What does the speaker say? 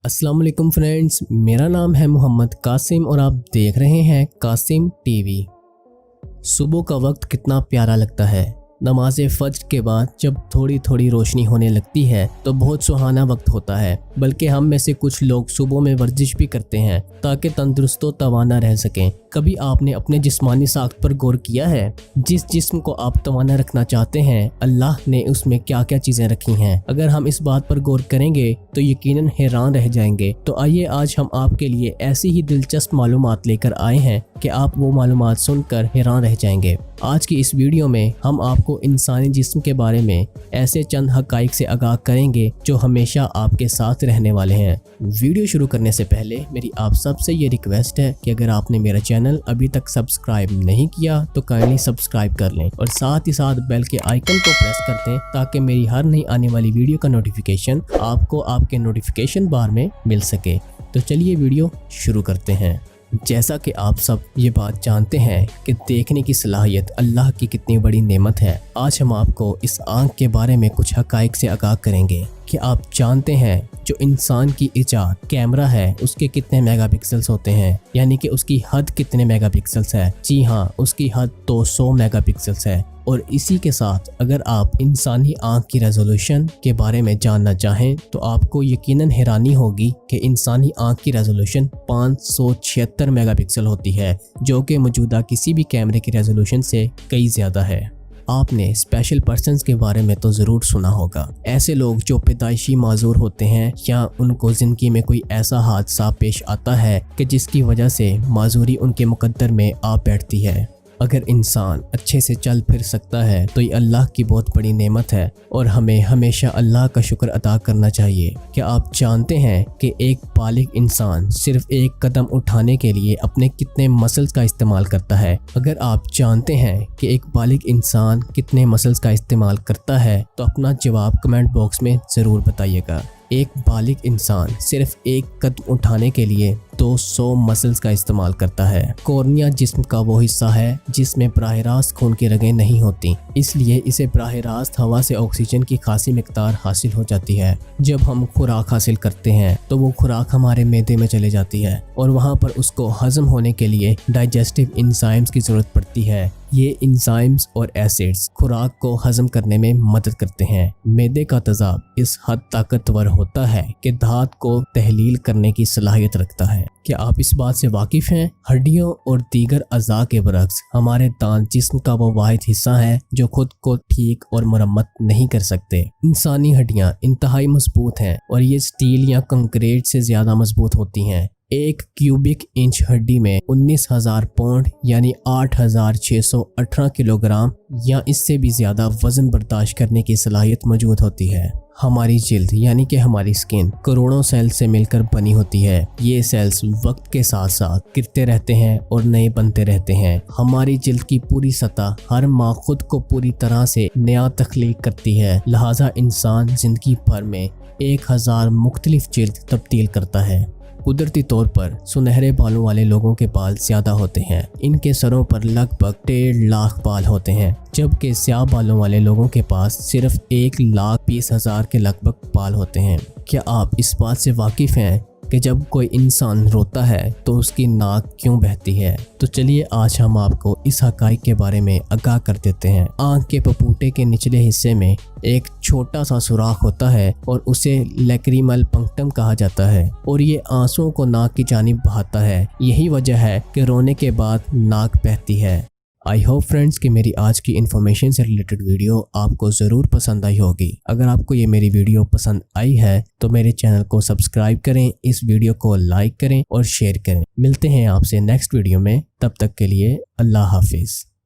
अस्सलाम वालेकुम फ्रेंड्स, मेरा नाम है मोहम्मद कासिम और आप देख रहे हैं कासिम टीवी। सुबह का वक्त कितना प्यारा लगता है। नमाज फज्र के बाद जब थोड़ी थोड़ी रोशनी होने लगती है तो बहुत सुहाना वक्त होता है। बल्कि हम में से कुछ लोग सुबह में वर्जिश भी करते हैं ताकि तंदुरुस्त व तवाना रह सकें। कभी आपने अपने जिस्मानी साख्त पर गौर किया है? जिस जिस्म को आप तवाना रखना चाहते हैं, अल्लाह ने उसमें क्या क्या चीज़ें रखी हैं। अगर हम इस बात पर गौर करेंगे तो यकीनन हैरान रह जाएंगे। तो आइए आज हम आपके लिए ऐसी ही दिलचस्प मालूमात लेकर आए हैं कि आप वो मालूमात सुनकर हैरान रह जाएंगे। आज की इस वीडियो में हम आपको इंसानी जिस्म के बारे में ऐसे चंद हक़ाइक़ से आगाह करेंगे जो हमेशा आपके साथ रहने वाले हैं। वीडियो शुरू करने से पहले मेरी आप सबसे ये रिक्वेस्ट है कि अगर आपने मेरा चैनल अभी तक सब्सक्राइब नहीं किया तो काइंडली सब्सक्राइब कर लें और साथ ही साथ बेल के आइकन को प्रेस कर दें ताकि मेरी हर नई आने वाली वीडियो का नोटिफिकेशन आपको आपके नोटिफिकेशन बार में मिल सके। तो चलिए वीडियो शुरू करते हैं। जैसा कि आप सब ये बात जानते हैं कि देखने की सलाहियत अल्लाह की कितनी बड़ी नेमत है, आज हम आपको इस आँख के बारे में कुछ हक़ाइक़ से आगाह करेंगे कि आप जानते हैं जो इंसान की इजाद कैमरा है उसके कितने मेगापिक्सल्स होते हैं, यानी कि उसकी हद कितने मेगापिक्सल्स है। जी हाँ, उसकी हद 200 मेगापिक्सल्स है। और इसी के साथ अगर आप इंसानी आँख की रेजोल्यूशन के बारे में जानना चाहें तो आपको यकीनन हैरानी होगी कि इंसानी आँख की रेजोल्यूशन 576 मेगापिक्सल होती है, जो कि मौजूदा किसी भी कैमरे की रेजोल्यूशन से कई ज़्यादा है। आपने स्पेशल पर्सन्स के बारे में तो ज़रूर सुना होगा। ऐसे लोग जो पैदाइशी माजूर होते हैं या उनको ज़िंदगी में कोई ऐसा हादसा पेश आता है कि जिसकी वजह से माजूरी उनके मुकद्दर में आ बैठती है। अगर इंसान अच्छे से चल फिर सकता है तो ये अल्लाह की बहुत बड़ी नेमत है और हमें हमेशा अल्लाह का शुक्र अदा करना चाहिए। क्या आप जानते हैं कि एक बालिग इंसान सिर्फ एक कदम उठाने के लिए अपने कितने मसल्स का इस्तेमाल करता है? अगर आप जानते हैं कि एक बालिग इंसान कितने मसल्स का इस्तेमाल करता है तो अपना जवाब कमेंट बॉक्स में ज़रूर बताइएगा। एक बालिग इंसान सिर्फ एक कदम उठाने के लिए 200 मसल्स का इस्तेमाल करता है। कॉर्निया जिस्म का वो हिस्सा है जिसमें बराह रास्त खून की रगें नहीं होती, इसलिए इसे बराह रास्त हवा से ऑक्सीजन की खासी मिकदार हासिल हो जाती है। जब हम खुराक हासिल करते हैं तो वो खुराक हमारे मैदे में चले जाती है और वहाँ पर उसको हजम होने के लिए डाइजेस्टिव एंजाइम्स की ज़रूरत पड़ती है। ये एंजाइम्स और एसिड्स खुराक को हजम करने में मदद करते हैं। मैदे का तेज़ाब इस हद ताकतवर होता है कि धात को तहलील करने की सलाहियत रखता है। क्या आप इस बात से वाकिफ़ हैं? हड्डियों और दीगर अज़ा के बरक्स हमारे दांत जिस्म का वो वाहिद हिस्सा है जो खुद को ठीक और मरम्मत नहीं कर सकते। इंसानी हड्डियां इंतहाई मजबूत हैं और ये स्टील या कंक्रीट से ज़्यादा मजबूत होती हैं। एक क्यूबिक इंच हड्डी में 19,000 पाउंड यानी 8,618 किलोग्राम या इससे भी ज़्यादा वज़न बर्दाश्त करने की सलाहियत मौजूद होती है। हमारी जिल्द यानी कि हमारी स्किन करोड़ों सेल से मिलकर बनी होती है। ये सेल्स वक्त के साथ साथ गिरते रहते हैं और नए बनते रहते हैं। हमारी जिल्द की पूरी सतह हर माह खुद को पूरी तरह से नया तख्लीक करती है, लिहाजा इंसान जिंदगी भर में 1000 मुख्तलिफ जिल्द तब्दील करता है। कुदरती तौर पर सुनहरे बालों वाले लोगों के बाल ज़्यादा होते हैं। इनके सरों पर लगभग 1.5 लाख बाल होते हैं, जबकि स्याह बालों वाले लोगों के पास सिर्फ 1,20,000 के लगभग बाल होते हैं। क्या आप इस बात से वाकिफ़ हैं कि जब कोई इंसान रोता है तो उसकी नाक क्यों बहती है? तो चलिए आज हम आपको इस हक़ाइक़ के बारे में आगाह कर देते हैं। आँख के पपूटे के निचले हिस्से में एक छोटा सा सुराख होता है और उसे लैक्रिमल पंक्टम कहा जाता है और ये आंसुओं को नाक की जानिब बहाता है। यही वजह है कि रोने के बाद नाक बहती है। आई होप फ्रेंड्स कि मेरी आज की इन्फॉर्मेशन से रिलेटेड वीडियो आपको ज़रूर पसंद आई होगी। अगर आपको ये मेरी वीडियो पसंद आई है तो मेरे चैनल को सब्सक्राइब करें, इस वीडियो को लाइक करें और शेयर करें। मिलते हैं आपसे नेक्स्ट वीडियो में, तब तक के लिए अल्लाह हाफिज़।